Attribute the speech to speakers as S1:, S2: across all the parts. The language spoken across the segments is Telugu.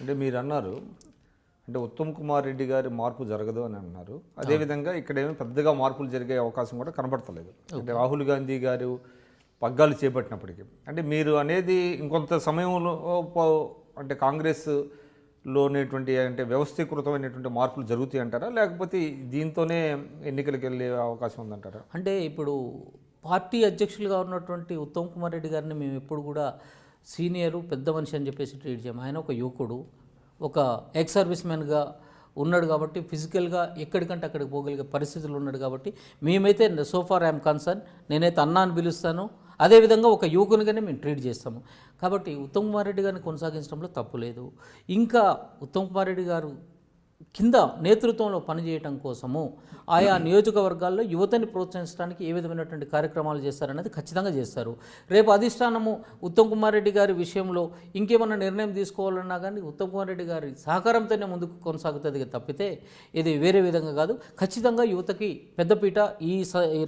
S1: అంటే మీరు అన్నారు అంటే ఉత్తమ్ కుమార్ రెడ్డి గారి మార్పు జరగదు అని అన్నారు. అదేవిధంగా ఇక్కడేమో పెద్దగా మార్పులు జరిగే అవకాశం కూడా కనబడతలేదు. అంటే రాహుల్ గాంధీ గారు పగ్గాలు చేపట్టినప్పటికీ అంటే మీరు అనేది ఇంకొంత సమయంలో అంటే కాంగ్రెస్లోనేటువంటి అంటే వ్యవస్థీకృతమైనటువంటి మార్పులు జరుగుతాయి అంటారా, లేకపోతే దీంతోనే ఎన్నికలకు వెళ్ళే అవకాశం ఉందంటారా?
S2: అంటే ఇప్పుడు పార్టీ అధ్యక్షులుగా ఉన్నటువంటి ఉత్తమ్ కుమార్ రెడ్డి గారిని మేము ఎప్పుడు కూడా సీనియరు పెద్ద మనిషి అని చెప్పేసి ట్రీట్ చేయము. ఆయన ఒక యువకుడు, ఒక ఎక్స్ సర్వీస్ మ్యాన్గా ఉన్నాడు కాబట్టి ఫిజికల్గా ఎక్కడికంటే అక్కడికి పోగలిగే పరిస్థితులు ఉన్నాడు కాబట్టి మేమైతే సోఫార్ ఐఎమ్ కన్సర్న్ నేనైతే అన్నా అని పిలుస్తాను. అదేవిధంగా ఒక యువకునిగానే మేము ట్రీట్ చేస్తాము. కాబట్టి ఉత్తమ్ కుమార్ రెడ్డి గారిని కొనసాగించడంలో తప్పు లేదు. ఇంకా ఉత్తమ్ కుమార్ రెడ్డి గారు కింద నేతృత్వంలో పనిచేయటం కోసము ఆయా నియోజకవర్గాల్లో యువతని ప్రోత్సహించడానికి ఏ విధమైనటువంటి కార్యక్రమాలు చేస్తారనేది ఖచ్చితంగా చేస్తారు. రేపు అధిష్టానము ఉత్తమ్ కుమార్ రెడ్డి గారి విషయంలో ఇంకేమన్నా నిర్ణయం తీసుకోవాలన్నా కానీ ఉత్తమ్ కుమార్ రెడ్డి గారి సహకారంతోనే ముందుకు కొనసాగుతుంది తప్పితే ఇది వేరే విధంగా కాదు. ఖచ్చితంగా యువతకి పెద్దపీట ఈ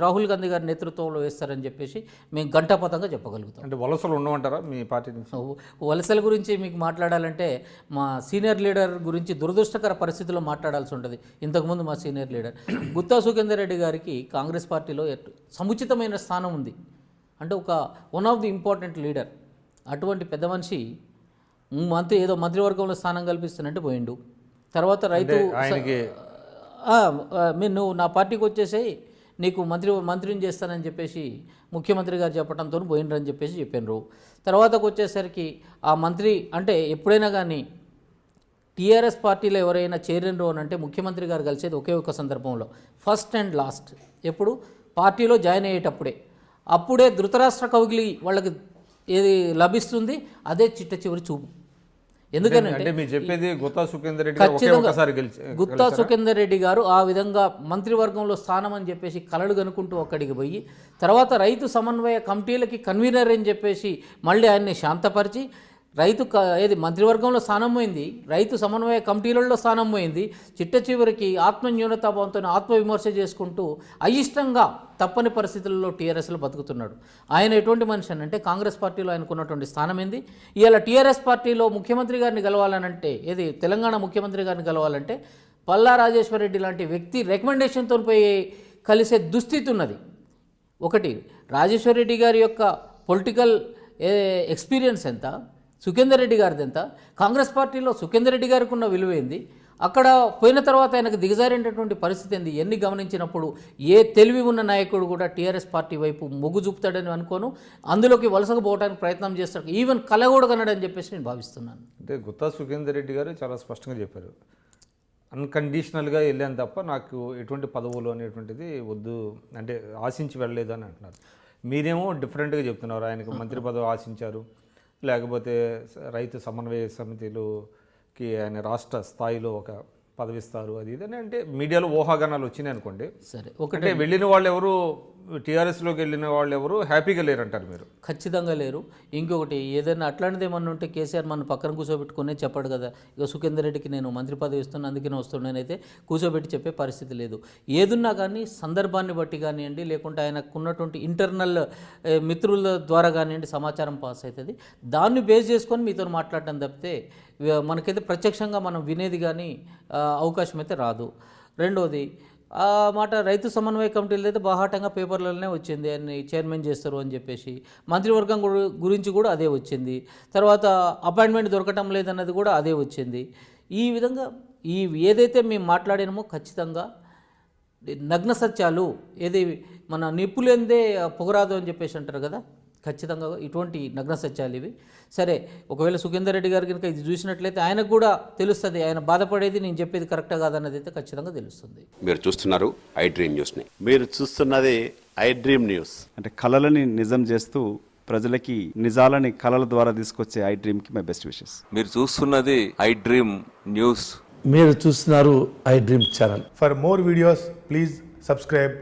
S2: రాహుల్ గాంధీ గారి నేతృత్వంలో వేస్తారని చెప్పేసి మేము ఘంటాపథంగా చెప్పగలుగుతాం.
S1: అంటే వలసలు ఉండమంటారా మీ పార్టీ నుంచి?
S2: వలసల గురించి మీకు మాట్లాడాలంటే మా సీనియర్ లీడర్ గురించి దురదృష్టకర పరిస్థితుల్లో మాట్లాడాల్సి ఉంటుంది. ఇంతకుముందు మా సీనియర్ లీడర్ గుత్తా సుఖేందర్ రెడ్డి గారికి కాంగ్రెస్ పార్టీలో సముచితమైన స్థానం ఉంది. అంటే ఒక one of the important leader. అటువంటి పెద్ద మనిషి ఏదో మంత్రివర్గంలో స్థానం కల్పిస్తున్నట్టు పోయిండు. తర్వాత రైతు మీరు నువ్వు నా పార్టీకి వచ్చేసేయి నీకు మంత్రిని చేస్తానని చెప్పేసి ముఖ్యమంత్రి గారు చెప్పడంతో పోయిండ్రని చెప్పేసి చెప్పినారు. తర్వాతకు వచ్చేసరికి ఆ మంత్రి అంటే ఎప్పుడైనా కానీ టీఆర్ఎస్ పార్టీలో ఎవరైనా చేరినరు అని అంటే ముఖ్యమంత్రి గారు కలిసేది ఒకే ఒక సందర్భంలో, ఫస్ట్ అండ్ లాస్ట్. ఎప్పుడు పార్టీలో జాయిన్ అయ్యేటప్పుడే. అప్పుడే ధృతరాష్ట్ర కౌగిలి వాళ్ళకి ఏది లభిస్తుంది, అదే చిట్ట చివరి చూపు. ఎందుకంటే గుత్తా సుఖేందర్ రెడ్డి గారు ఆ విధంగా మంత్రివర్గంలో స్థానం అని చెప్పేసి కలలు కనుక్కుంటూ అక్కడికి పోయి తర్వాత రైతు సమన్వయ కమిటీలకి కన్వీనర్ అని చెప్పేసి మళ్ళీ ఆయన్ని శాంతపరిచి ఏది మంత్రివర్గంలో స్థానం పోయింది, రైతు సమన్వయ కమిటీలలో స్థానం పోయింది. చిట్ట చివరికి ఆత్మన్యూనతాభావంతో ఆత్మవిమర్శ చేసుకుంటూ అయిష్టంగా తప్పని పరిస్థితుల్లో టీఆర్ఎస్లో బతుకుతున్నాడు. ఆయన ఎటువంటి మనిషి అని అంటే కాంగ్రెస్ పార్టీలో ఆయనకున్నటువంటి స్థానం ఏంది. ఇవాళ టీఆర్ఎస్ పార్టీలో ముఖ్యమంత్రి గారిని గెలవాలనంటే ఏది తెలంగాణ ముఖ్యమంత్రి గారిని గెలవాలంటే పల్లా రాజేశ్వర రెడ్డి లాంటి వ్యక్తి రికమెండేషన్తో పోయి కలిసే దుస్థితి ఉన్నది. ఒకటి రాజేశ్వర రెడ్డి గారి యొక్క పొలిటికల్ ఎక్స్పీరియన్స్ ఎంత, సుఖేందర్ రెడ్డి గారిది ఎంత, కాంగ్రెస్ పార్టీలో సుఖేందర్ రెడ్డి గారికి ఉన్న విలువ ఏంది, అక్కడ పోయిన తర్వాత ఆయనకు దిగజారేటటువంటి పరిస్థితి ఏంది, ఎన్ని గమనించినప్పుడు ఏ తెలివి ఉన్న నాయకుడు కూడా టీఆర్ఎస్ పార్టీ వైపు మొగ్గు చూపుతాడని అనుకోను. అందులోకి వలసకు పోవడానికి ప్రయత్నం చేస్తాడు, ఈవెన్ కల కూడా కనడని చెప్పేసి నేను భావిస్తున్నాను.
S1: అంటే గుత్తా సుఖేందర్ రెడ్డి గారు చాలా స్పష్టంగా చెప్పారు, అన్కండిషనల్గా వెళ్ళాను తప్ప నాకు ఎటువంటి పదవులు అనేటువంటిది వద్దు, అంటే ఆశించి వెళ్ళలేదు అని అంటున్నారు. మీరేమో డిఫరెంట్గా చెప్తున్నారు, ఆయనకు మంత్రి పదవి ఆశించారు, లేకపోతే రైతు సమన్వయ సమితిలోకి ఆయన రాష్ట్ర స్థాయిలో ఒక పదవిస్తారు, అది ఇదని అంటే మీడియాలో ఊహాగానాలు వచ్చినాయి అనుకోండి.
S2: సరే,
S1: ఒకటే వెళ్ళిన వాళ్ళు ఎవరు టీఆర్ఎస్లోకి వెళ్ళిన వాళ్ళు ఎవరు హ్యాపీగా లేరంటారు మీరు?
S2: ఖచ్చితంగా లేరు. ఇంకొకటి ఏదైనా అట్లాంటిది ఏమన్నా ఉంటే కేసీఆర్ మన పక్కన కూర్చోబెట్టుకునే చెప్పాడు కదా, ఇక సుఖేందర్ రెడ్డికి నేను మంత్రి పదవి ఇస్తున్నాను అందుకనే వస్తున్నానైతే కూర్చోబెట్టి చెప్పే పరిస్థితి లేదు. ఏదున్నా కానీ సందర్భాన్ని బట్టి కానివ్వండి, లేకుంటే ఆయనకు ఉన్నటువంటి ఇంటర్నల్ మిత్రుల ద్వారా కానివ్వండి సమాచారం పాస్ అవుతుంది. దాన్ని బేస్ చేసుకొని మీతో మాట్లాడటం తప్పితే మనకైతే ప్రత్యక్షంగా మనం వినేది కానీ అవకాశం అయితే రాదు. రెండోది ఆ మాట రైతు సమన్వయ కమిటీలు అయితే బాహాటంగా పేపర్లలోనే వచ్చింది, ఆయన్ని చైర్మన్ చేస్తారు అని చెప్పేసి. మంత్రివర్గం గురించి కూడా అదే వచ్చింది. తర్వాత అపాయింట్మెంట్ దొరకటం లేదన్నది కూడా అదే వచ్చింది. ఈ విధంగా ఏదైతే మేము మాట్లాడినామో ఖచ్చితంగా నగ్న సత్యాలు, ఏది మన నిప్పులేందే పొగరాదు అని చెప్పేసి అంటారు కదా, ఖచ్చితంగా ఇటువంటి నగ్న సత్యాలు ఇవి. సరే, ఒకవేళ సుఖేందర్ రెడ్డి గారు కనుక ఇది చూసినట్లయితే ఆయనకు కూడా తెలుస్తుంది, ఆయన బాధపడేది నేను చెప్పేది కరెక్టా కాదన్నది అయితే ఖచ్చితంగా తెలుస్తుంది.
S3: మీరు చూస్తున్నారు ఐ డ్రీమ్ న్యూస్ని. మీరు చూస్తున్నది ఐ డ్రీమ్ న్యూస్.
S4: అంటే కళలని నిజం చేస్తూ ప్రజలకి నిజాలని కళల ద్వారా తీసుకొచ్చే ఐ డ్రీమ్కి మై బెస్ట్ విషెస్.
S5: మీరు చూస్తున్నది ఐ డ్రీమ్ న్యూస్.
S6: మీరు చూస్తున్నారు I dream channel.
S7: For more videos please subscribe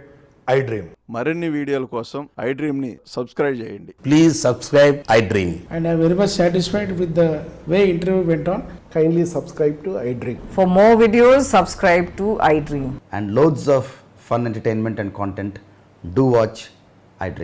S7: I dream.
S8: మరిన్ని వీడియోల కోసం ఐ డ్రీమ్ ని సబ్స్క్రైబ్ చేయండి.
S6: Please subscribe I dream.
S9: And I am very much satisfied with the way interview went on.
S7: Kindly subscribe to I Dream.
S10: For more videos, subscribe to I Dream.
S11: And loads of fun entertainment and content. Do watch I Dream.